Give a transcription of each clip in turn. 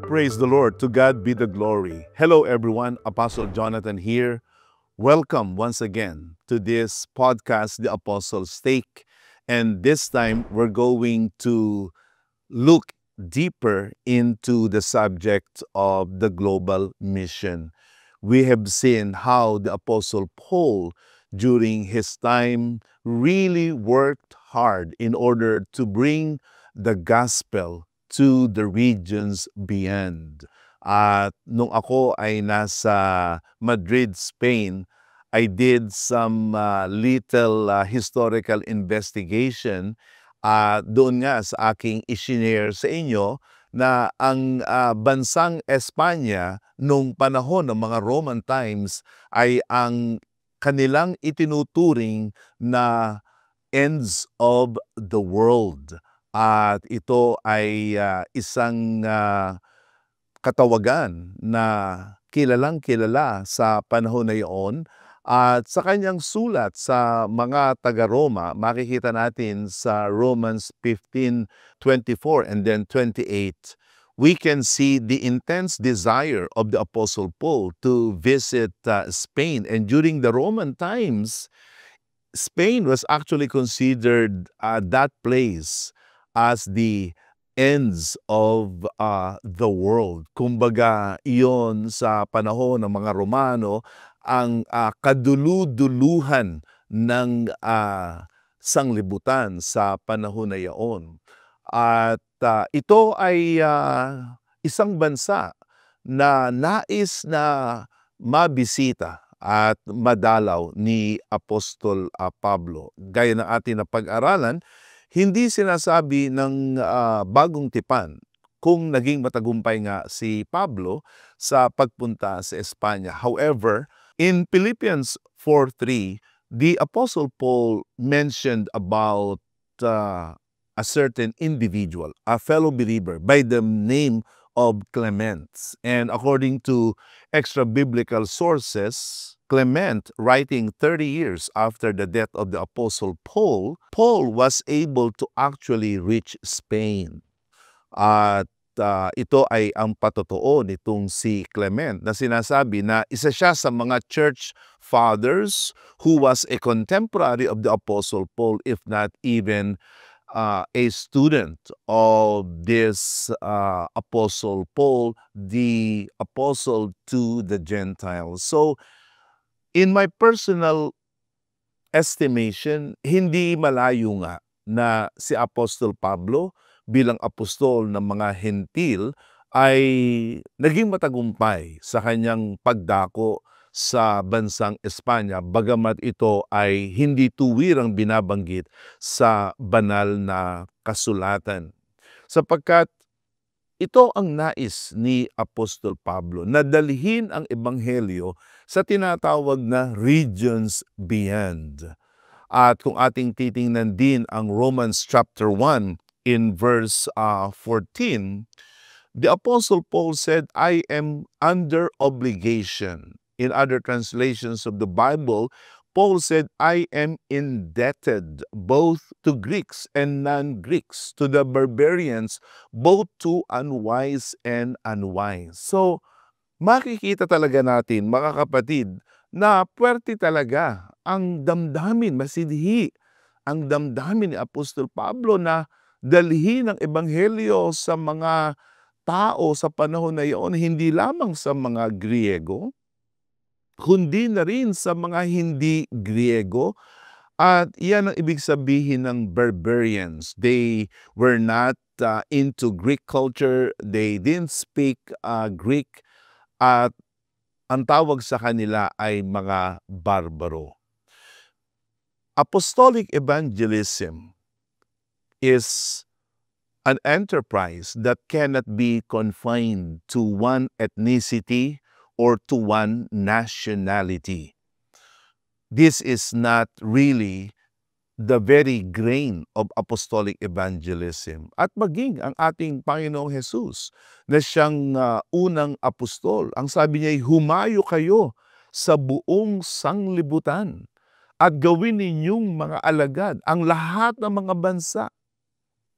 Praise the Lord. To God be the glory. Hello, everyone. Apostle Jonathan here. Welcome once again to this podcast, The Apostles' Take. And this time, we're going to look deeper into the subject of the global mission. We have seen how the Apostle Paul, during his time, really worked hard in order to bring the gospel to the regions beyond. At nung ako ay nasa Madrid, Spain, I did some little historical investigation doon nga sa aking isinare sa inyo na ang bansang Espanya nung panahon ng mga Roman times ay ang kanilang itinuturing na ends of the world. At ito ay isang katawagan na kilalang-kilala sa panahon na iyon. At sa kanyang sulat sa mga taga-Roma, makikita natin sa Romans 15:24 and then 28, we can see the intense desire of the Apostle Paul to visit Spain. And during the Roman times, Spain was actually considered that place as the ends of the world. Kumbaga, iyon sa panahon ng mga Romano, ang kadulu-duluhan ng sanglibutan sa panahon na iyon. At ito ay isang bansa na nais na mabisita at madalaw ni Apostol Pablo. Gaya ng ating napag-aralan, hindi sinasabi ng bagong tipan kung naging matagumpay nga si Pablo sa pagpunta sa Espanya. However, in Philippians 4:3, the Apostle Paul mentioned about a certain individual, a fellow believer by the name of Clement. And according to extra-biblical sources, Clement, writing 30 years after the death of the Apostle Paul, Paul was able to actually reach Spain. At ito ay ang patotoo nitong si Clement na sinasabi na isa siya sa mga church fathers who was a contemporary of the Apostle Paul, if not even a student of this Apostle Paul, the apostle to the Gentiles. So, in my personal estimation, hindi malayo nga na si Apostol Pablo bilang apostol ng mga Hentil ay naging matagumpay sa kanyang pagdako sa bansang Espanya, bagamat ito ay hindi tuwirang binabanggit sa banal na kasulatan. Sapagkat ito ang nais ni Apostol Pablo, na dalhin ang ebanghelyo sa tinatawag na regions beyond. At kung ating titingnan din ang Romans chapter 1 in verse 14, the Apostle Paul said, I am under obligation. In other translations of the Bible, Paul said, I am indebted both to Greeks and non-Greeks, to the barbarians, both to unwise and unwise. So, makikita talaga natin, mga kapatid, na puwerte talaga ang damdamin, masidhi ang damdamin ni Apostol Pablo na dalhin ang ebanghelyo sa mga tao sa panahon na iyon, hindi lamang sa mga Griego, kundi na rin sa mga hindi Griego. At iyan ang ibig sabihin ng barbarians. They were not into Greek culture. They didn't speak Greek. At ang tawag sa kanila ay mga barbaro. Apostolic evangelism is an enterprise that cannot be confined to one ethnicity or to one nationality. This is not really the very grain of apostolic evangelism. At maging ang ating Panginoong Jesus na siyang unang apostol, ang sabi niya ay humayo kayo sa buong sanglibutan at gawin ninyong mga alagad ang lahat ng mga bansa.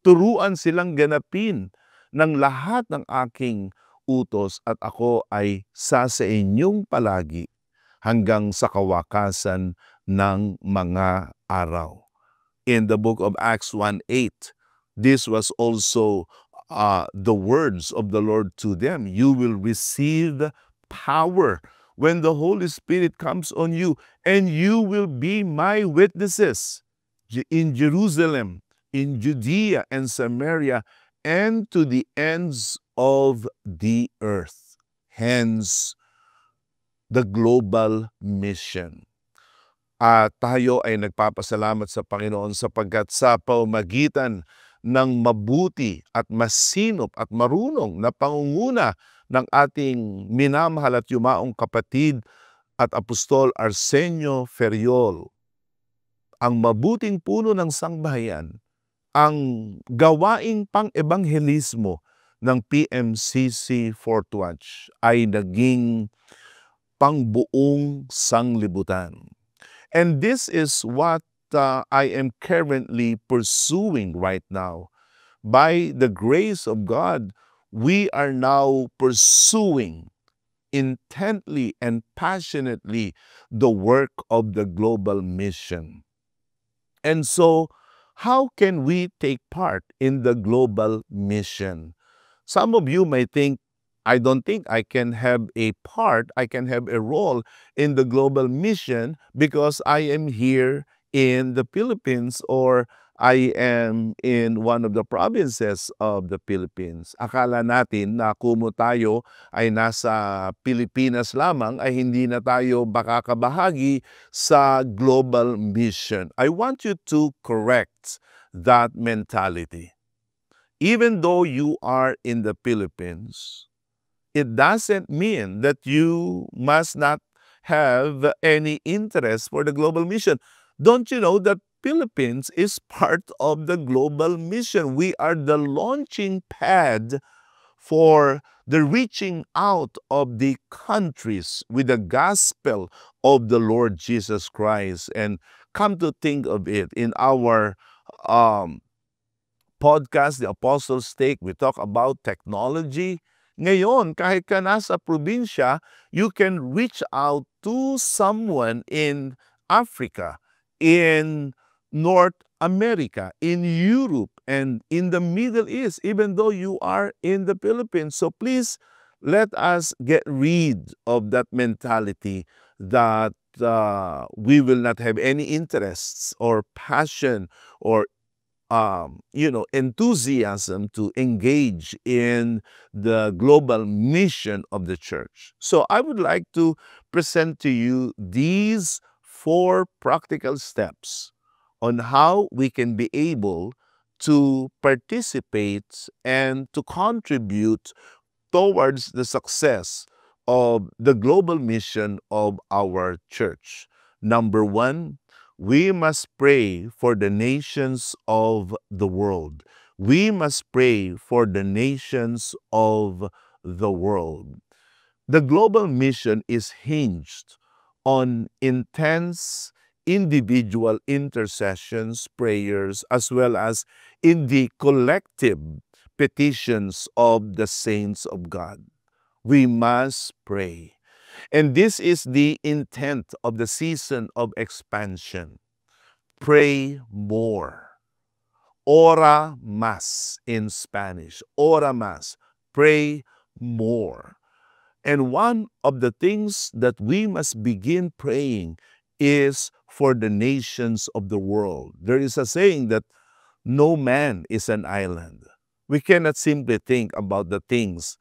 Turuan silang ganapin ng lahat ng aking utos at ako ay sa inyong palagi hanggang sa kawakasan ng mga araw. In the book of Acts 1:8, this was also the words of the Lord to them. You will receive power when the Holy Spirit comes on you, and you will be my witnesses in Jerusalem, in Judea and Samaria, and to the ends of the earth. Hence, the global mission. At tayo ay nagpapasalamat sa Panginoon sapagkat sa pamamagitan ng mabuti at masinop at marunong na pangunguna ng ating minamahal at yumaong kapatid at Apostol Arsenio Ferriol, ang mabuting puno ng sangbahayan, ang gawaing pang-ebanghelismo ng PMCC Fort Watch ay naging pangbuong sanglibutan. And this is what I am currently pursuing right now. By the grace of God, we are now pursuing intently and passionately the work of the global mission. And so, how can we take part in the global mission? Some of you may think, I don't think I can have a part, I can have a role in the global mission because I am here in the Philippines or I am in one of the provinces of the Philippines. Akala natin na kumo tayo ay nasa Pilipinas lamang ay hindi na tayo makakabahagi sa global mission. I want you to correct that mentality. Even though you are in the Philippines, it doesn't mean that you must not have any interest for the global mission. Don't you know that Philippines is part of the global mission? We are the launching pad for the reaching out of the countries with the gospel of the Lord Jesus Christ. And come to think of it, in our podcast, The Apostles' Take, we talk about technology. Ngayon, kahit ka nasa probinsya, you can reach out to someone in Africa, in North America, in Europe, and in the Middle East, even though you are in the Philippines. So please, let us get rid of that mentality that we will not have any interests or passion or enthusiasm to engage in the global mission of the church. So I would like to present to you these 4 practical steps on how we can be able to participate and to contribute towards the success of the global mission of our church. Number 1, we must pray for the nations of the world. We must pray for the nations of the world. The global mission is hinged on intense individual intercessions, prayers, as well as in the collective petitions of the saints of God. We must pray. And this is the intent of the season of expansion. Pray more. Ora más in Spanish. Ora más. Pray more. And one of the things that we must begin praying is for the nations of the world. There is a saying that no man is an island. We cannot simply think about the things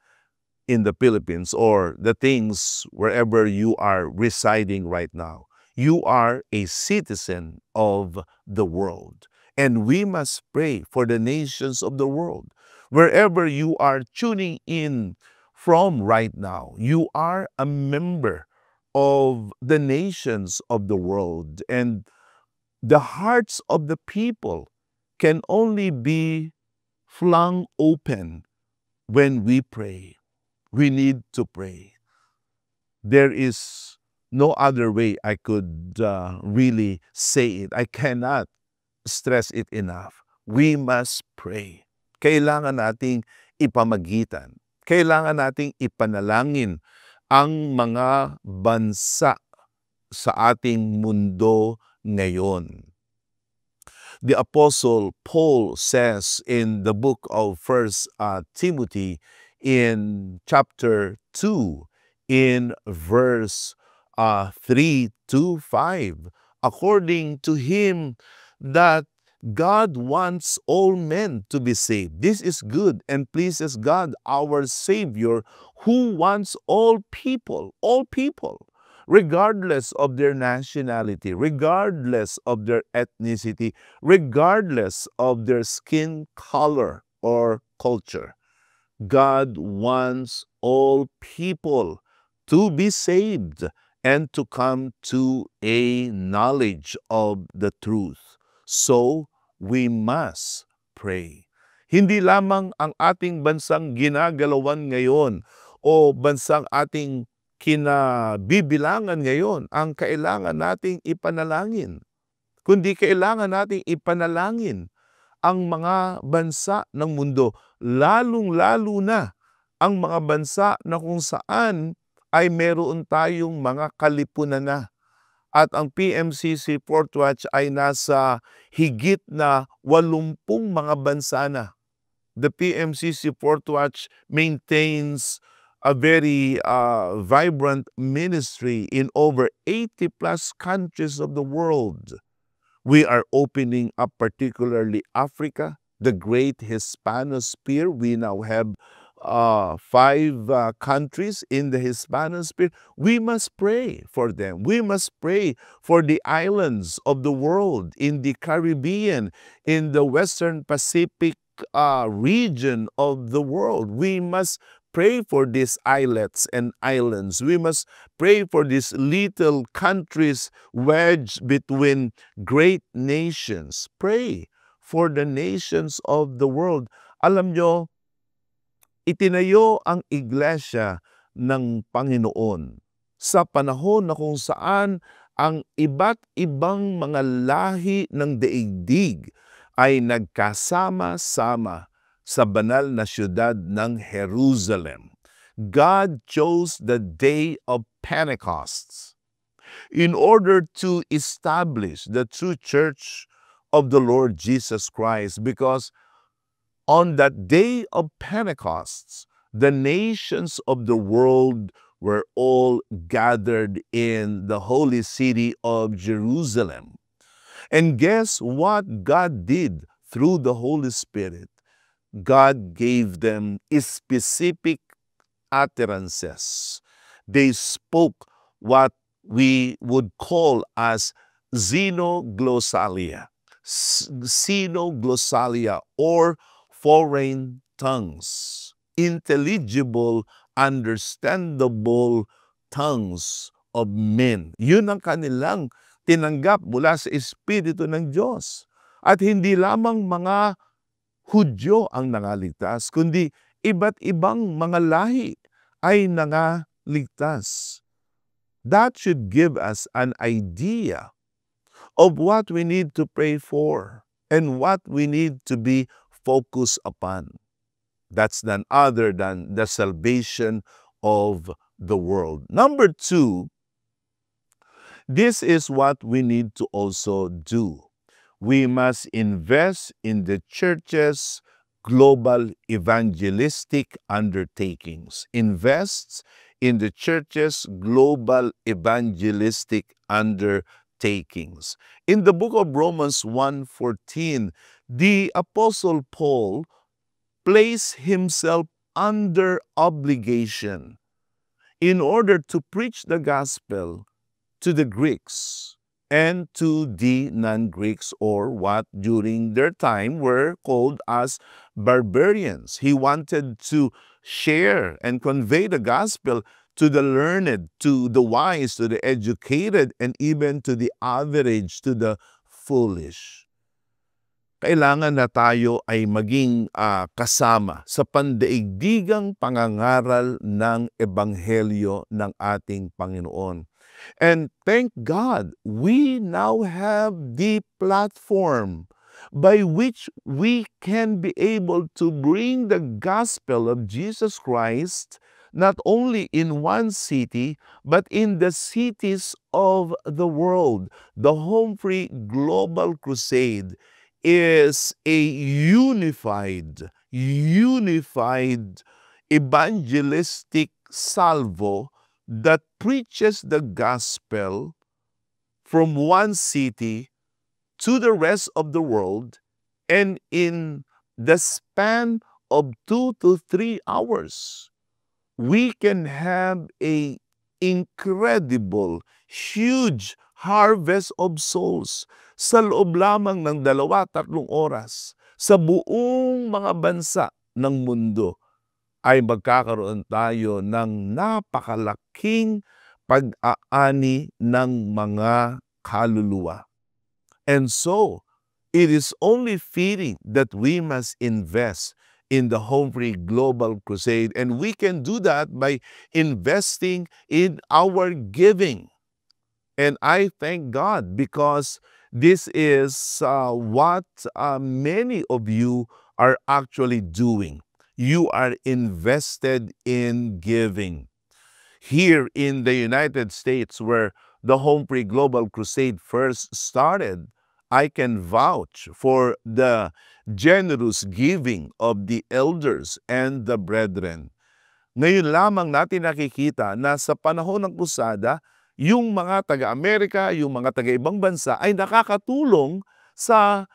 in the Philippines or the things wherever you are residing right now. You are a citizen of the world. And we must pray for the nations of the world. Wherever you are tuning in from right now, you are a member of the nations of the world. And the hearts of the people can only be flung open when we pray. We need to pray. There is no other way I could really say it. I cannot stress it enough. We must pray. Kailangan nating ipamagitan. kailangan nating ipanalangin ang mga bansa sa ating mundo ngayon. The Apostle Paul says in the book of 1 Timothy in chapter 2 in verse 3 to 5, according to him that God wants all men to be saved. This is good and pleases God, our Savior, who wants all people, regardless of their nationality, regardless of their ethnicity, regardless of their skin color or culture. God wants all people to be saved and to come to a knowledge of the truth. So, we must pray. Hindi lamang ang ating bansang ginagalawan ngayon o bansang ating kinabibilangan ngayon ang kailangan nating ipanalangin, kundi kailangan nating ipanalangin ang mga bansa ng mundo, lalong-lalo na ang mga bansa na kung saan ay meron tayong mga kalipunan na. At ang PMCC Port Watch ay nasa higit na 80 mga bansa na. The PMCC Port Watch maintains a very vibrant ministry in over 80 plus countries of the world. We are opening up particularly Africa, the great Hispanosphere. We now have 5 countries in the Hispanosphere. We must pray for them. We must pray for the islands of the world, in the Caribbean, in the Western Pacific region of the world. We must pray for these islets and islands. We must pray for these little countries wedged between great nations. Pray for the nations of the world. Alam nyo, itinayo ang iglesia ng Panginoon sa panahon na kung saan ang iba't ibang mga lahi ng daigdig ay nagkasama-sama sa banal na siyudad ng Jerusalem. God chose the day of Pentecost in order to establish the true church of the Lord Jesus Christ, because on that day of Pentecost, the nations of the world were all gathered in the holy city of Jerusalem. And guess what God did through the Holy Spirit? God gave them specific utterances. They spoke what we would call as xenoglossalia. Xenoglossalia, or foreign tongues. Intelligible, understandable tongues of men. Yun ang kanilang tinanggap mula sa Espiritu ng Diyos. At hindi lamang mga Hudyo ang nangaligtas, kundi iba't ibang mga lahi ay nangaligtas. That should give us an idea of what we need to pray for and what we need to be focused upon. That's none other than the salvation of the world. Number 2, this is what we need to also do. We must invest in the church's global evangelistic undertakings. Invest in the church's global evangelistic undertakings. In the book of Romans 1:14, the Apostle Paul placed himself under obligation in order to preach the gospel to the Greeks and to the non-Greeks, or what during their time were called as barbarians. He wanted to share and convey the gospel to the learned, to the wise, to the educated, and even to the average, to the foolish. Kailangan na tayo ay maging kasama sa pandaigdigang pangangaral ng Ebanghelyo ng ating Panginoon. And thank God, we now have the platform by which we can be able to bring the gospel of Jesus Christ not only in one city, but in the cities of the world. The Home Free Global Crusade is a unified evangelistic salvo that preaches the gospel from one city to the rest of the world, and in the span of 2 to 3 hours, we can have a incredible, huge harvest of souls sa loob lamang ng 2-3 oras sa buong mga bansa ng mundo. Ay magkakaroon tayo ng napakalaking pag-aani ng mga kaluluwa. And so, it is only fitting that we must invest in the Home Free Global Crusade, and we can do that by investing in our giving. And I thank God because this is what many of you are actually doing. You are invested in giving. Here in the United States, where the Home Free Global Crusade first started, I can vouch for the generous giving of the elders and the brethren. Ngayon lamang natin nakikita na sa panahon ng krusada, yung mga taga-Amerika, yung mga taga-ibang bansa ay nakakatulong sa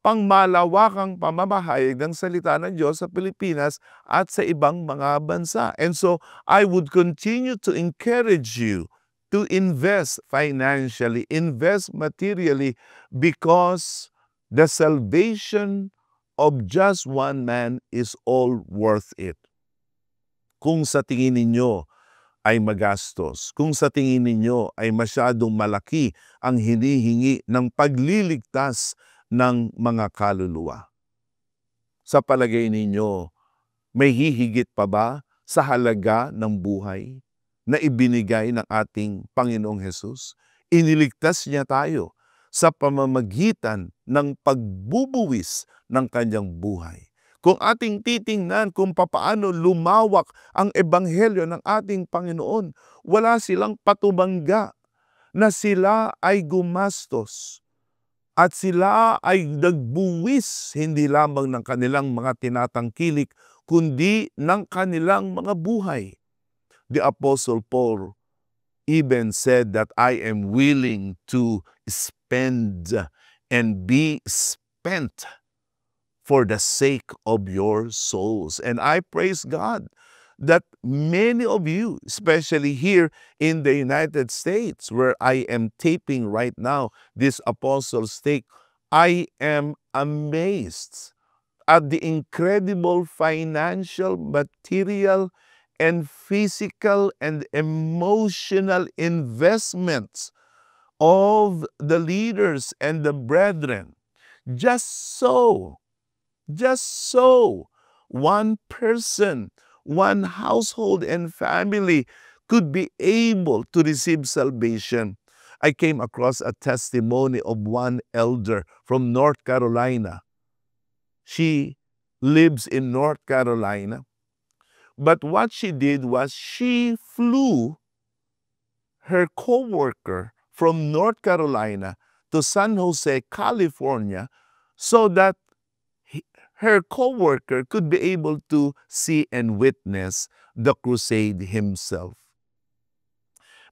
pangmalawakang pamamahayag ng salita ng Diyos sa Pilipinas at sa ibang mga bansa. And so, I would continue to encourage you to invest financially, invest materially, because the salvation of just one man is all worth it. Kung sa tingin ninyo ay magastos, kung sa tingin ninyo ay masyadong malaki ang hinihingi ng pagliligtas ng mga kaluluwa, sa palagay ninyo, may hihigit pa ba sa halaga ng buhay na ibinigay ng ating Panginoong Hesus? Iniligtas niya tayo sa pamamagitan ng pagbubuwis ng kanyang buhay. Kung ating titingnan kung papaano lumawak ang ebanghelyo ng ating Panginoon, wala silang patubangga na sila ay gumastos at sila ay nagbuwis hindi lamang ng kanilang mga tinatangkilik, kundi ng kanilang mga buhay. The Apostle Paul even said that I am willing to spend and be spent for the sake of your souls. And I praise God that many of you, especially here in the United States, where I am taping right now this Apostles' Take, I am amazed at the incredible financial, material, and physical and emotional investments of the leaders and the brethren. Just so one person, one household and family could be able to receive salvation. I came across a testimony of one elder from North Carolina. She lives in North Carolina, but what she did was she flew her co-worker from North Carolina to San Jose, California, so that her co-worker could be able to see and witness the crusade himself.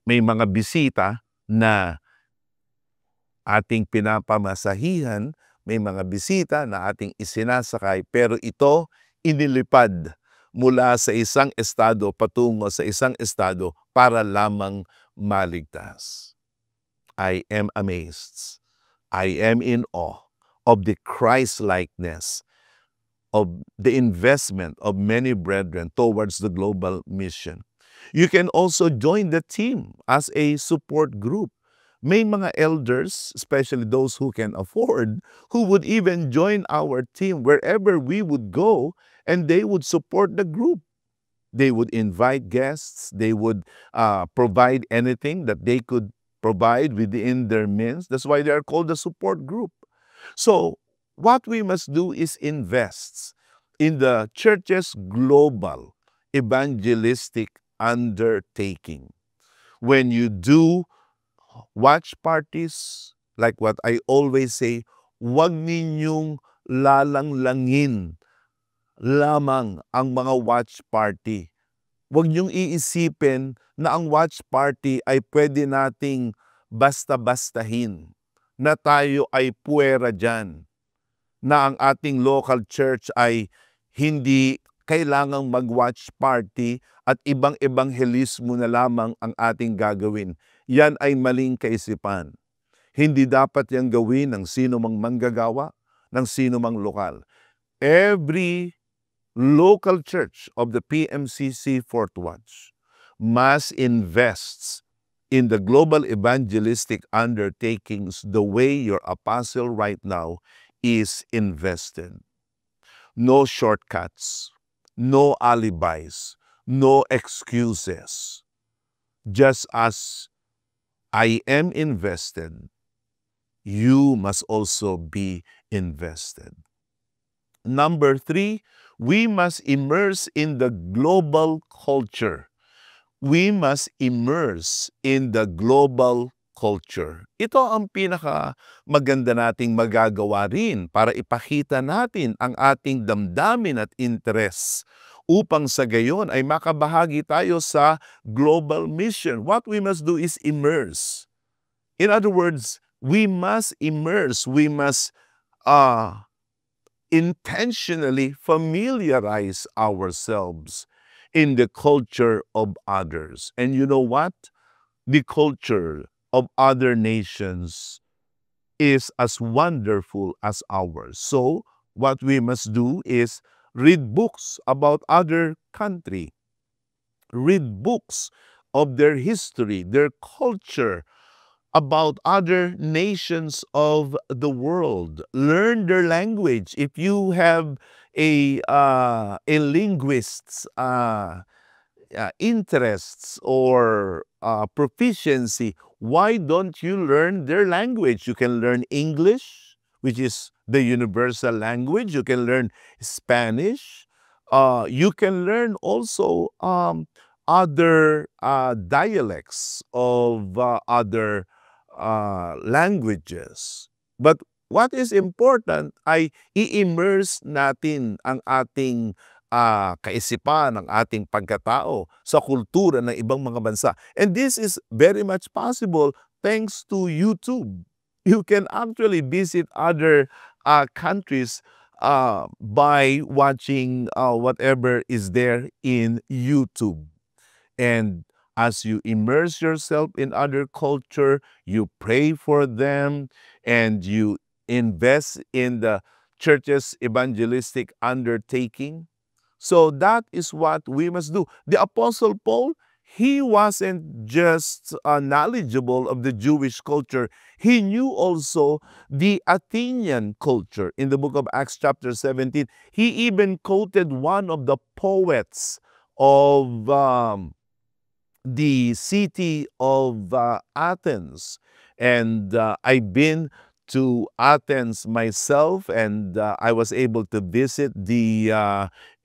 May mga bisita na ating pinapamasahihan, may mga bisita na ating isinasakay, pero ito inilipad mula sa isang estado patungo sa isang estado para lamang maligtas. I am amazed. I am in awe of the Christ-likeness, of the investment of many brethren towards the global mission. You can also join the team as a support group. May mga elders, especially those who can afford, who would even join our team wherever we would go, and they would support the group. They would invite guests. They would provide anything that they could provide within their means. That's why they are called the support group. So what we must do is invest in the church's global evangelistic undertaking. When you do watch parties, like what I always say, huwag ninyong lalanglangin lamang ang mga watch party. Huwag niyong iisipin na ang watch party ay pwede nating basta-bastahin, na tayo ay puwera dyan, na ang ating local church ay hindi kailangang mag-watch party at ibang ebanghelismo na lamang ang ating gagawin. Yan ay maling kaisipan. Hindi dapat yan gawin ng sino mang manggagawa, ng sino mang lokal. Every local church of the PMCC Fourth Watch must invest in the global evangelistic undertakings the way your apostle right now is invested. No shortcuts, no alibis, no excuses. Just as I am invested, you must also be invested. Number 3, we must immerse in the global culture. We must immerse in the global culture. Ito ang pinaka maganda nating magagawa rin para ipakita natin ang ating damdamin at interes upang sa gayon ay makabahagi tayo sa global mission. What we must do is immerse. In other words, we must immerse, we must intentionally familiarize ourselves in the culture of others. And you know what? The culture of other nations is as wonderful as ours. So, what we must do is read books about other country. Read books of their history, their culture, about other nations of the world. Learn their language. If you have a linguist's interests or proficiency, why don't you learn their language? You can learn English, which is the universal language. You can learn Spanish. You can learn also other dialects of other languages. But what is important ay i-immerse natin ang ating kaisipan, ang ating pagkatao sa kultura ng ibang mga bansa. And this is very much possible thanks to YouTube. You can actually visit other countries by watching whatever is there in YouTube. And as you immerse yourself in other culture, you pray for them, and you invest in the church's evangelistic undertaking. So that is what we must do. The Apostle Paul, he wasn't just knowledgeable of the Jewish culture. He knew also the Athenian culture. In the book of Acts chapter 17, he even quoted one of the poets of the city of Athens. And I've been to Athens myself, and I was able to visit the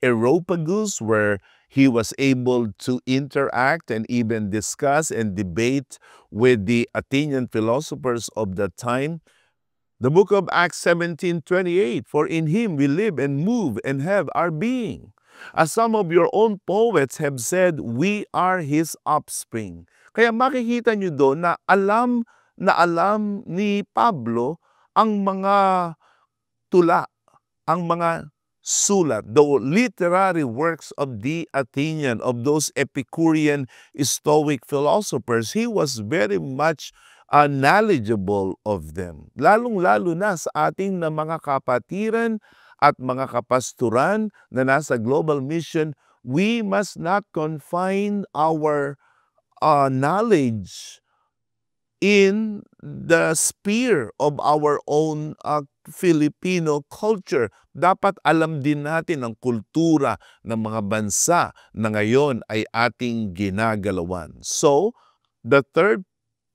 Areopagus, where he was able to interact and even discuss and debate with the Athenian philosophers of the time. The book of Acts 17:28, for in him we live and move and have our being. As some of your own poets have said, we are his offspring. Kaya makikita nyo doon na alam ni Pablo ang mga tula, ang mga sulat, the literary works of the Athenian, of those Epicurean Stoic philosophers. He was very much knowledgeable of them. Lalong-lalo na sa ating na mga kapatiran at mga kapasturan na nasa global mission, we must not confine our knowledge in the sphere of our own Filipino culture. Dapat alam din natin ang kultura ng mga bansa na ngayon ay ating ginagalawan. So, the third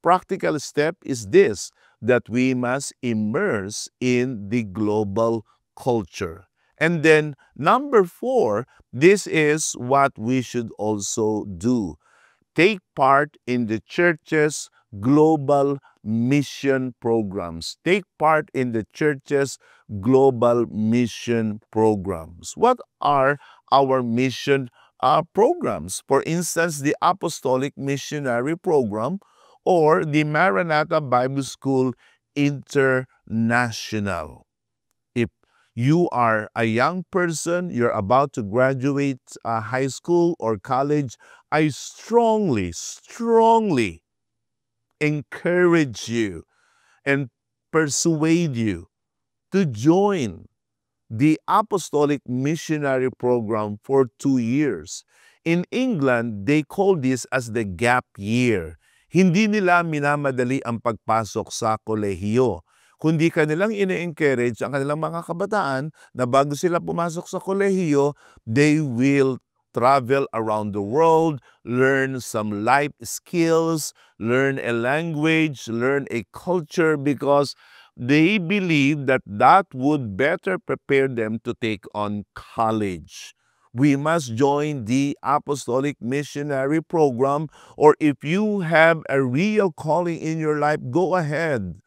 practical step is this: that we must immerse in the global culture. And then number 4, this is what we should also do. Take part in the church's global mission programs. Take part in the church's global mission programs. What are our mission programs? For instance, the Apostolic Missionary Program or the Maranatha Bible School International. If you are a young person, you're about to graduate high school or college, I strongly encourage you and persuade you to join the Apostolic Missionary Program for 2 years. In England, they call this as the gap year. Hindi nila minamadali ang pagpasok sa kolehiyo, kundi kanilang ine-encourage ang kanilang mga kabataan na bago sila pumasok sa kolehiyo, they will travel around the world, learn some life skills, learn a language, learn a culture, because they believe that that would better prepare them to take on college. We must join the Apostolic Missionary Program, or if you have a real calling in your life, go ahead.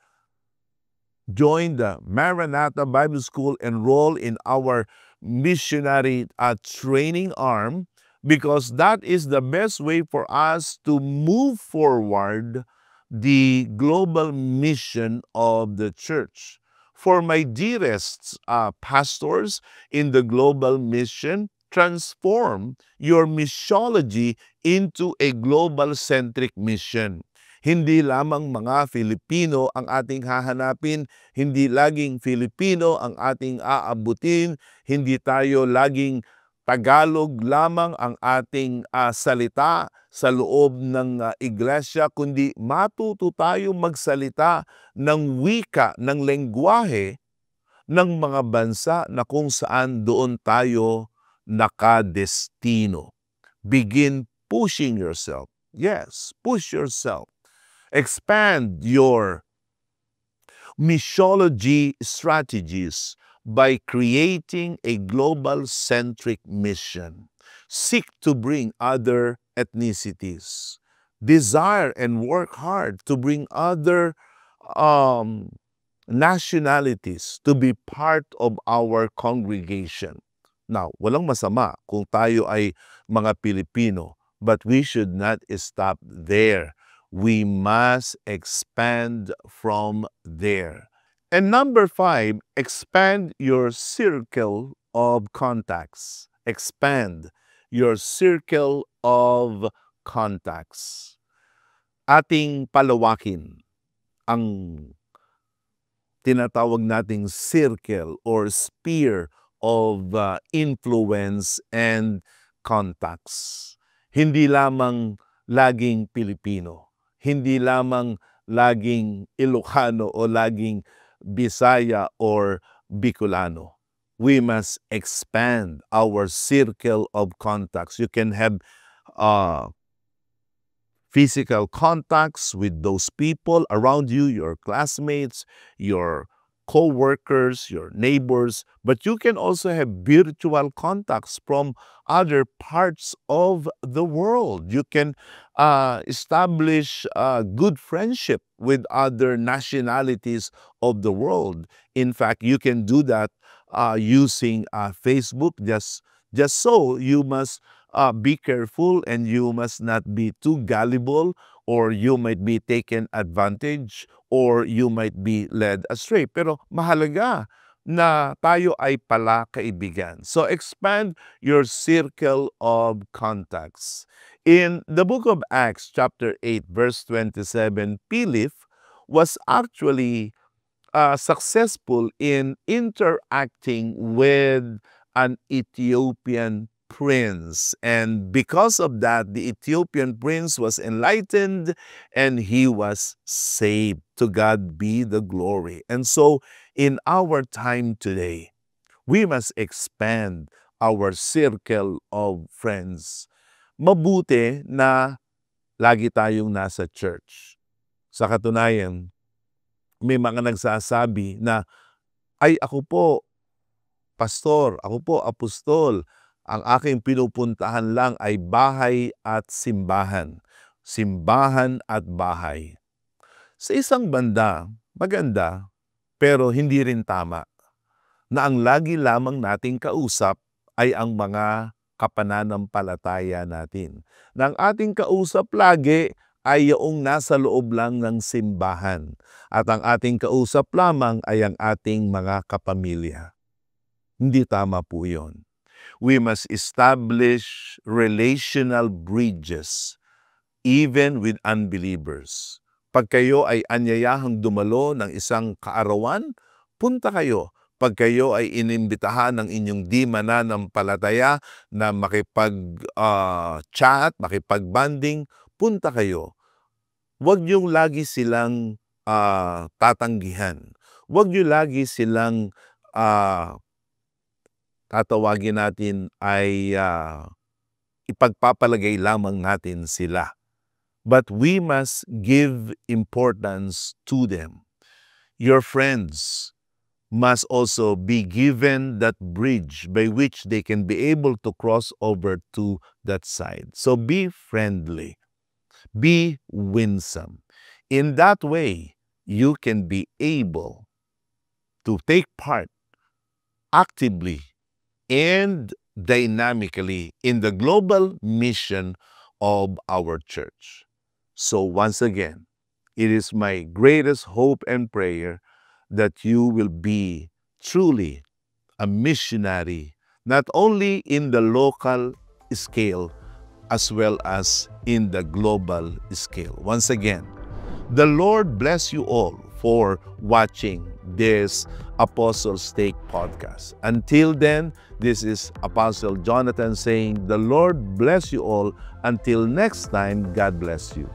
Join the Maranatha Bible School, enroll in our missionary training arm, because that is the best way for us to move forward the global mission of the church. For my dearest pastors in the global mission, transform your missiology into a global-centric mission. Hindi lamang mga Filipino ang ating hahanapin, hindi laging Filipino ang ating aabutin, hindi tayo laging Tagalog lamang ang ating salita sa loob ng iglesia, kundi matuto tayong magsalita ng wika, ng lengguwahe ng mga bansa na kung saan doon tayo nakadestino. Begin pushing yourself. Yes, push yourself. Expand your missiology strategies by creating a global-centric mission. Seek to bring other ethnicities. Desire and work hard to bring other nationalities to be part of our congregation. Now, walang masama kung tayo ay mga Pilipino, but we should not stop there. We must expand from there. And number 5, expand your circle of contacts. Expand your circle of contacts. Ating palawakin ang tinatawag nating circle or sphere of influence and contacts. Hindi lamang laging Pilipino, hindi lamang laging Ilocano o laging Bisaya or Bicolano. We must expand our circle of contacts. You can have physical contacts with those people around you, your classmates, your co-workers, your neighbors, but you can also have virtual contacts from other parts of the world. You can establish good friendship with other nationalities of the world. In fact, you can do that using Facebook. Just so you must be careful and you must not be too gullible, or you might be taken advantage, or you might be led astray. Pero mahalaga na tayo ay pala kaibigan. So expand your circle of contacts. In the book of Acts chapter 8 verse 27, Philip was actually successful in interacting with an Ethiopian prince. And because of that, the Ethiopian prince was enlightened and he was saved. To God be the glory. And so, in our time today, we must expand our circle of friends. Mabuti na lagi tayong nasa church. Sa katunayan, may mga nagsasabi na, ay ako po, pastor, ako po, apostol. Ang aking pinupuntahan lang ay bahay at simbahan. Simbahan at bahay. Sa isang banda, maganda, pero hindi rin tama na ang lagi lamang nating kausap ay ang mga kapananampalataya natin. Na ang ating kausap lagi ay yung nasa loob lang ng simbahan. At ang ating kausap lamang ay ang ating mga kapamilya. Hindi tama po yun. We must establish relational bridges even with unbelievers. Pag kayo ay anyayahang dumalo ng isang kaarawan, punta kayo. Pag kayo ay inimbitahan ng inyong di mananampalataya na makipag-chat, makipag-banding, punta kayo. Huwag niyong lagi silang tatanggihan. Huwag niyo lagi silang tatawagin natin ay ipagpapalagay lamang natin sila. But we must give importance to them. Your friends must also be given that bridge by which they can be able to cross over to that side. So be friendly. Be winsome. In that way, you can be able to take part actively and dynamically in the global mission of our church. So once again, it is my greatest hope and prayer that you will be truly a missionary, not only in the local scale, as well as in the global scale. Once again, the Lord bless you all for watching this Apostles Take podcast. Until then, this is Apostle Jonathan saying, the Lord bless you all. Until next time, God bless you.